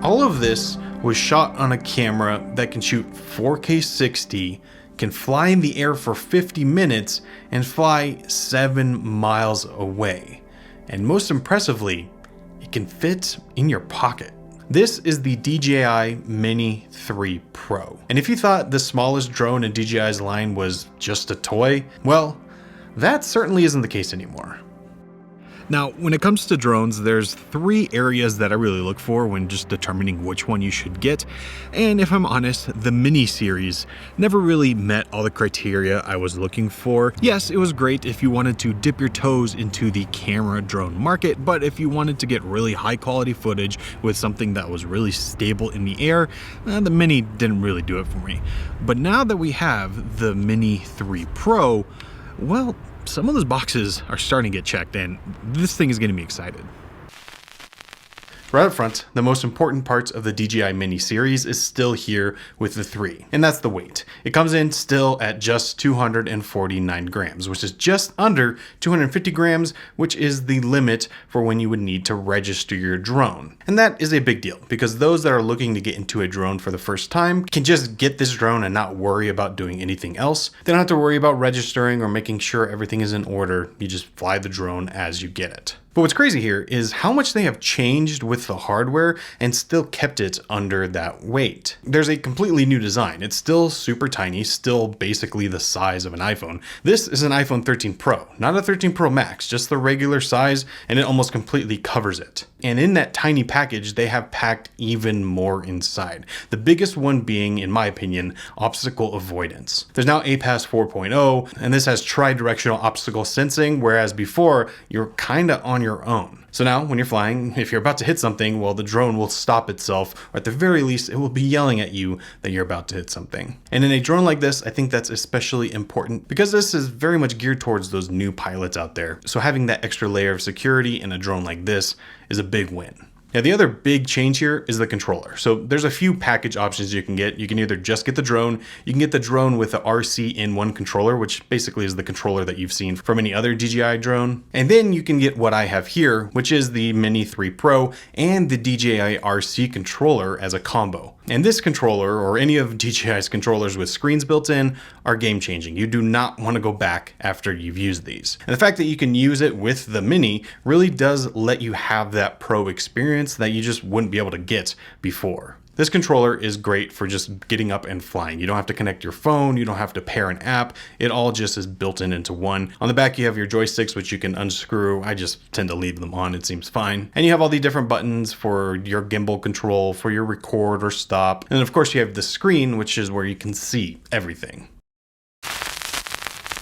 All of this was shot on a camera that can shoot 4K 60, can fly in the air for 50 minutes, and fly 7 miles away. And most impressively, it can fit in your pocket. This is the DJI Mini 3 Pro. And if you thought the smallest drone in DJI's line was just a toy, well, that certainly isn't the case anymore. Now, when it comes to drones, there's 3 areas that I really look for when just determining which one you should get. And if I'm honest, the Mini series never really met all the criteria I was looking for. Yes, it was great if you wanted to dip your toes into the camera drone market, but if you wanted to get really high quality footage with something that was really stable in the air, the Mini didn't really do it for me. But now that we have the Mini 3 Pro, well, some of those boxes are starting to get checked, and this thing is getting me excited. Right up front, the most important parts of the DJI Mini series is still here with the 3, and that's the weight. It comes in still at just 249 grams, which is just under 250 grams, which is the limit for when you would need to register your drone. And that is a big deal, because those that are looking to get into a drone for the first time can just get this drone and not worry about doing anything else. They don't have to worry about registering or making sure everything is in order. You just fly the drone as you get it. But what's crazy here is how much they have changed with the hardware and still kept it under that weight. There's a completely new design. It's still super tiny, still basically the size of an iPhone. This is an iPhone 13 Pro, not a 13 Pro Max, just the regular size, and it almost completely covers it. And in that tiny package, they have packed even more inside. The biggest one being, in my opinion, obstacle avoidance. There's now APAS 4.0, and this has tri-directional obstacle sensing, whereas before, you're kinda on your own. So now when you're flying, if you're about to hit something, well, the drone will stop itself, or at the very least, it will be yelling at you that you're about to hit something. And in a drone like this, I think that's especially important because this is very much geared towards those new pilots out there. So having that extra layer of security in a drone like this is a big win. Now, the other big change here is the controller. So there's a few package options you can get. You can either just get the drone, you can get the drone with the RC-in-1 controller, which basically is the controller that you've seen from any other DJI drone. And then you can get what I have here, which is the Mini 3 Pro and the DJI RC controller as a combo. And this controller, or any of DJI's controllers with screens built in, are game changing. You do not want to go back after you've used these. And the fact that you can use it with the Mini really does let you have that pro experience that you just wouldn't be able to get before. This controller is great for just getting up and flying. You don't have to connect your phone, you don't have to pair an app, it all just is built into one. On the back you have your joysticks, which you can unscrew. I just tend to leave them on, it seems fine. And you have all the different buttons for your gimbal control, for your record or stop. And of course you have the screen, which is where you can see everything.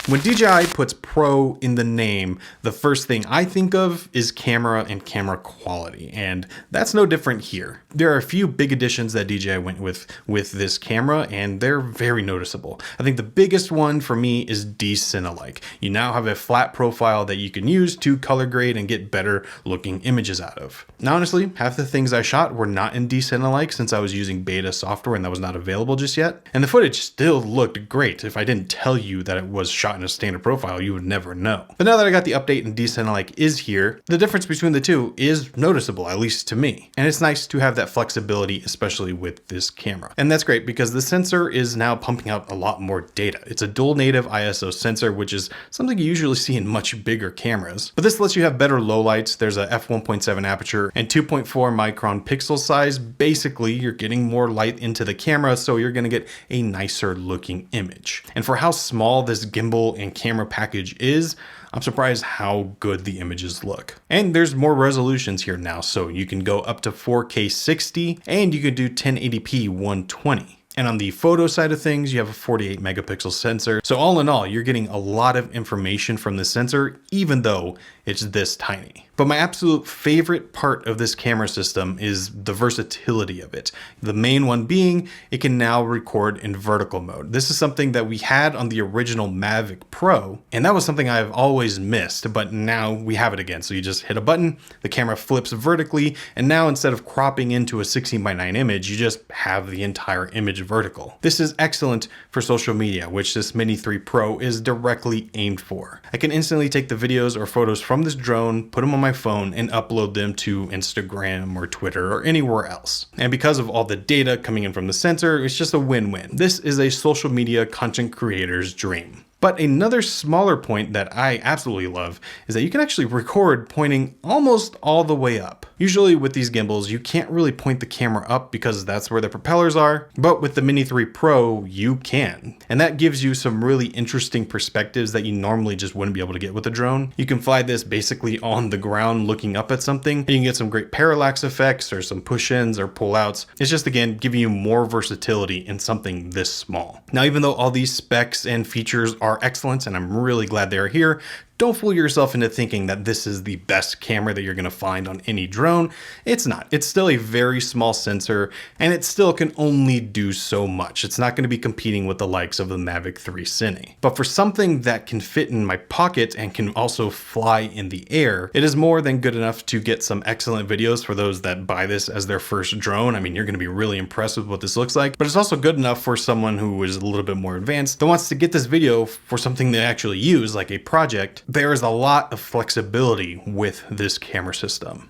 When DJI puts Pro in the name, the first thing I think of is camera and camera quality, and that's no different here. There are a few big additions that DJI went with this camera, and they're very noticeable. I think the biggest one for me is D-Cine-alike. You now have a flat profile that you can use to color grade and get better looking images out of. Now honestly, half the things I shot were not in D-Cine-alike since I was using beta software and that was not available just yet, and the footage still looked great. If I didn't tell you that it was shot in a standard profile, you would never know. But now that I got the update and D-Cine-alike is here, the difference between the two is noticeable, at least to me. And it's nice to have that flexibility, especially with this camera. And that's great because the sensor is now pumping out a lot more data. It's a dual native ISO sensor, which is something you usually see in much bigger cameras. But this lets you have better lowlights. There's a f1.7 aperture and 2.4 micron pixel size. Basically, you're getting more light into the camera, so you're gonna get a nicer looking image. And for how small this gimbal and camera package is, I'm surprised how good the images look. And there's more resolutions here now, so you can go up to 4K 60 and you can do 1080p 120. And on the photo side of things, you have a 48 megapixel sensor. So all in all, you're getting a lot of information from the sensor, even though it's this tiny. But my absolute favorite part of this camera system is the versatility of it. The main one being, it can now record in vertical mode. This is something that we had on the original Mavic Pro, and that was something I've always missed, but now we have it again. So you just hit a button, the camera flips vertically, and now instead of cropping into a 16:9 image, you just have the entire image vertical. This is excellent for social media, which this Mini 3 Pro is directly aimed for. I can instantly take the videos or photos from this drone, put them on my phone, and upload them to Instagram or Twitter or anywhere else. And because of all the data coming in from the sensor, it's just a win-win. This is a social media content creator's dream. But another smaller point that I absolutely love is that you can actually record pointing almost all the way up. Usually with these gimbals, you can't really point the camera up because that's where the propellers are, but with the Mini 3 Pro, you can. And that gives you some really interesting perspectives that you normally just wouldn't be able to get with a drone. You can fly this basically on the ground looking up at something, and you can get some great parallax effects or some push-ins or pull-outs. It's just, again, giving you more versatility in something this small. Now, even though all these specs and features are excellent, and I'm really glad they're here, don't fool yourself into thinking that this is the best camera that you're going to find on any drone. It's not. It's still a very small sensor, and it still can only do so much. It's not going to be competing with the likes of the Mavic 3 Cine. But for something that can fit in my pocket and can also fly in the air, it is more than good enough to get some excellent videos for those that buy this as their first drone. I mean, you're going to be really impressed with what this looks like, but it's also good enough for someone who is a little bit more advanced that wants to get this video for something they actually use, like a project. There is a lot of flexibility with this camera system.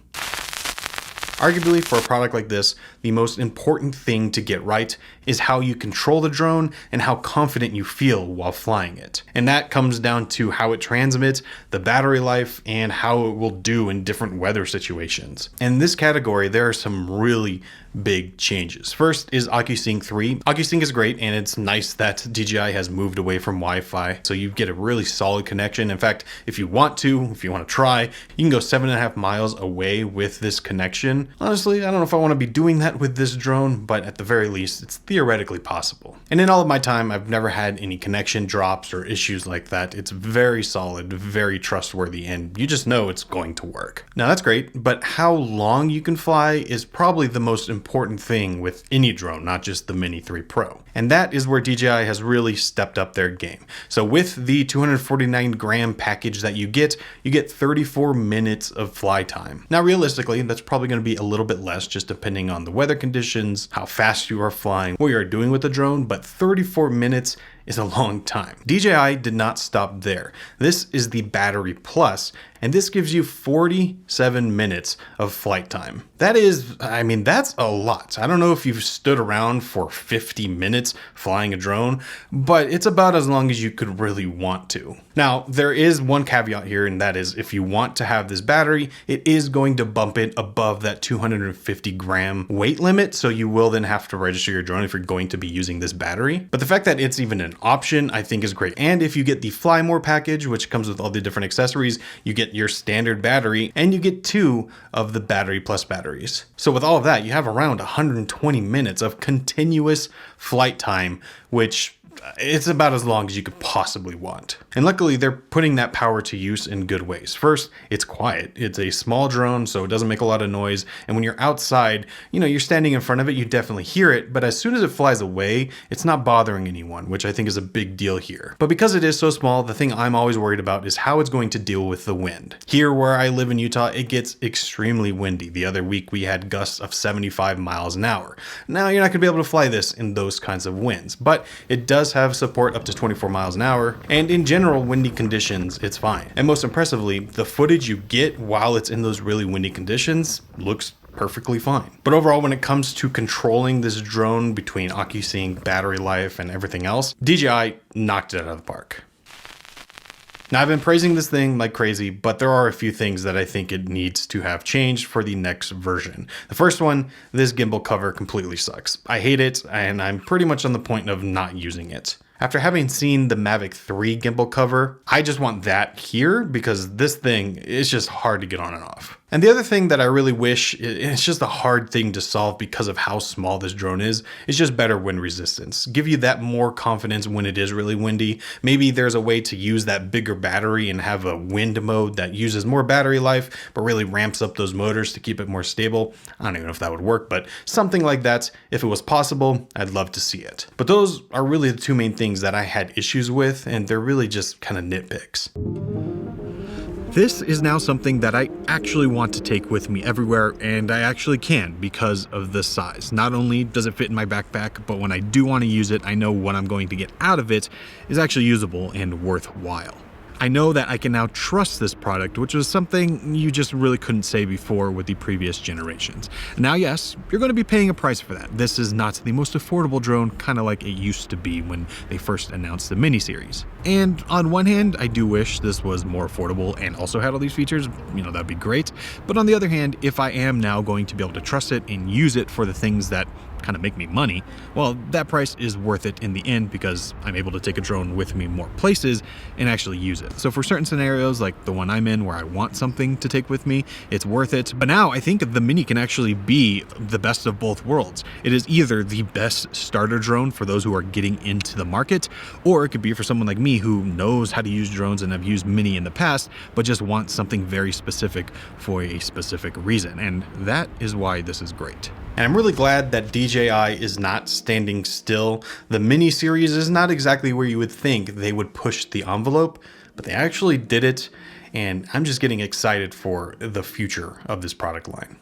Arguably, for a product like this, the most important thing to get right is how you control the drone and how confident you feel while flying it. And that comes down to how it transmits, the battery life, and how it will do in different weather situations. In this category, there are some really big changes. First is OcuSync 3. OcuSync is great, and it's nice that DJI has moved away from Wi-Fi, so you get a really solid connection. In fact, if you want to try, you can go 7.5 miles away with this connection. Honestly, I don't know if I want to be doing that with this drone, but at the very least, it's theoretically possible. And in all of my time, I've never had any connection drops or issues like that. It's very solid, very trustworthy, and you just know it's going to work. Now that's great, but how long you can fly is probably the most important thing with any drone, not just the Mini 3 Pro. And that is where DJI has really stepped up their game. So with the 249 gram package that you get 34 minutes of fly time. Now realistically, that's probably going to be a little bit less just depending on the weather conditions, how fast you are flying, what you are doing with the drone, but 34 minutes is a long time. DJI did not stop there. This is the Battery Plus, and this gives you 47 minutes of flight time. That is, I mean, that's a lot. I don't know if you've stood around for 50 minutes flying a drone, but it's about as long as you could really want to. Now, there is one caveat here, and that is if you want to have this battery, it is going to bump it above that 250 gram weight limit, so you will then have to register your drone if you're going to be using this battery. But the fact that it's even an option, I think, is great. And if you get the Fly More package, which comes with all the different accessories, you get your standard battery, and you get 2 of the Battery Plus batteries. So with all of that, you have around 120 minutes of continuous flight time, which it's about as long as you could possibly want. And luckily, they're putting that power to use in good ways. First, it's quiet. It's a small drone, so it doesn't make a lot of noise. And when you're outside, you're standing in front of it, you definitely hear it. But as soon as it flies away, it's not bothering anyone, which I think is a big deal here. But because it is so small, the thing I'm always worried about is how it's going to deal with the wind. Here, where I live in Utah, it gets extremely windy. The other week, we had gusts of 75 miles an hour. Now, you're not going to be able to fly this in those kinds of winds, but it does have support up to 24 miles an hour, and in general windy conditions it's fine. And most impressively, the footage you get while it's in those really windy conditions looks perfectly fine. But overall, when it comes to controlling this drone between OcuSync, battery life, and everything else, DJI knocked it out of the park. Now, I've been praising this thing like crazy, but there are a few things that I think it needs to have changed for the next version. The first one, this gimbal cover completely sucks. I hate it, and I'm pretty much on the point of not using it. After having seen the Mavic 3 gimbal cover, I just want that here because this thing is just hard to get on and off. And the other thing that I really wish, it's just a hard thing to solve because of how small this drone is just better wind resistance. Give you that more confidence when it is really windy. Maybe there's a way to use that bigger battery and have a wind mode that uses more battery life, but really ramps up those motors to keep it more stable. I don't even know if that would work, but something like that, if it was possible, I'd love to see it. But those are really the two main things that I had issues with, and they're really just kind of nitpicks. This is now something that I actually want to take with me everywhere, and I actually can because of the size. Not only does it fit in my backpack, but when I do want to use it, I know what I'm going to get out of it is actually usable and worthwhile. I know that I can now trust this product, which was something you just really couldn't say before with the previous generations. Now, yes, you're going to be paying a price for that. This is not the most affordable drone, kind of like it used to be when they first announced the Mini series. And on one hand, I do wish this was more affordable and also had all these features, that'd be great. But on the other hand, if I am now going to be able to trust it and use it for the things that kind of make me money, well, that price is worth it in the end because I'm able to take a drone with me more places and actually use it. So for certain scenarios like the one I'm in where I want something to take with me, it's worth it. But now I think the Mini can actually be the best of both worlds. It is either the best starter drone for those who are getting into the market, or it could be for someone like me who knows how to use drones and have used Mini in the past, but just wants something very specific for a specific reason. And that is why this is great. And I'm really glad that DJI is not standing still. The Mini series is not exactly where you would think they would push the envelope, but they actually did it. And I'm just getting excited for the future of this product line.